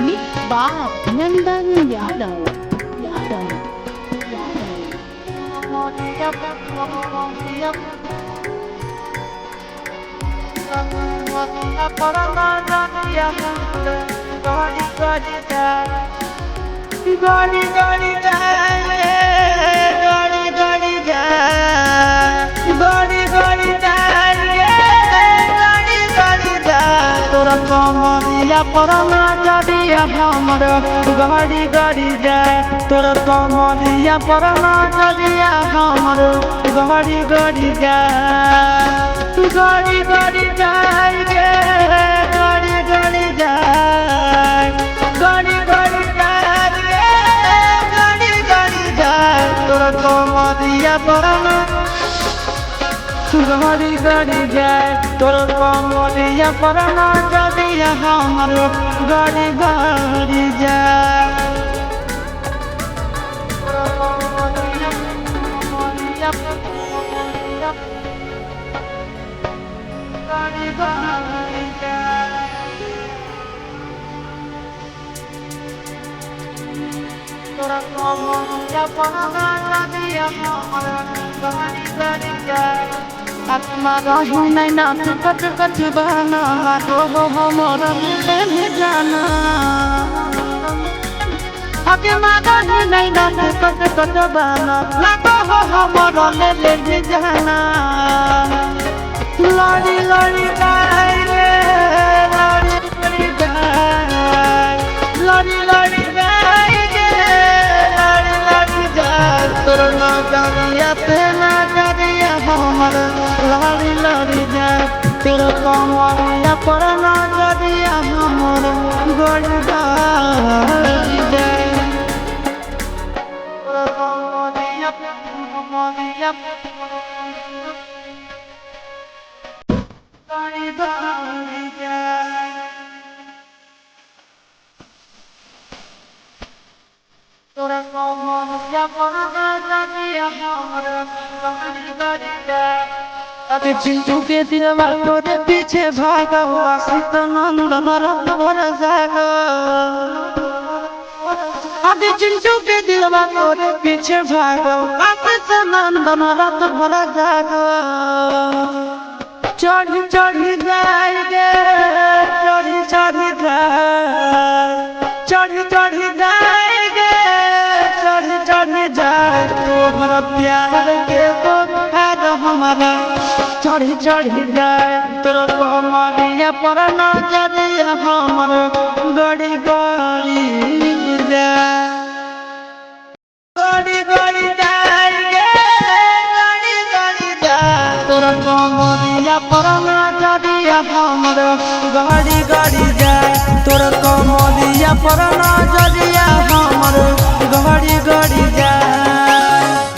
Mixed by Nandan Yadav. कमरिया परना जदिया हमर गाड़ी गाड़ी जाए तोर कमरिया परना जदिया हमर गाड़ी गाड़ी जाए गाड़ी गाड़ी जाए गे गाड़ी गाड़ी जाए गाड़ी गाड़ी जाए गे गाड़ी गाड़ी जाए तोर कमरिया परना गाड़ी गाड़ी जाए तोर कमरिया परना जदिया हमर गाड़ी गाड़ी जाए गाड़ी गाड़ी जाए तोर कमरिया परना जदिया हमर गाड़ी गाड़ी जाए आत्मा रहू नहीं ना कट कट बना हो हमर में जाना आत्मा रहू नहीं ना कट कट बना हो हमर में जाना लड़ी लड़ी जाए रे लड़ी लड़ी जाए लड़ी लड़ी जाए गे लड़ी लड़ी जाए तोर ना जानिया पे ना जानिया हमर लड़ी लड़ी जाए तोर कमरिया परना जदिया हमर गाड़ी गाड़ी जाए तोर कमरिया कमरिया गाड़ी गाड़ी जाए तोर कमरिया परना जदिया हमर गाड़ी गाड़ी जाए अरे चिंटू के दिलवा तोरे पीछे भागा हुआ नंदन रंग भर जागा अरे चिंटू के दिलवा तोरे पीछे भागा हुआ नंदन रंग भर जागा चढ़ी चढ़ी जाएगे चढ़ी चढ़ी जाए चढ़ी चढ़ी जाएगे चढ़ी चढ़ी जाए तोहरा प्यार के तो है हमारा चढ़ी चढ़ी जाए तोर कमरिया परना जदिया हमर गाड़ी गाड़ी जाए गाड़ी गाड़ी जाए गे गाड़ी गाड़ी जाए तोर कमरिया परना जदिया हमर गाड़ी गाड़ी जाए तोर कमरिया परना जदिया हमर गाड़ी गाड़ी जाए।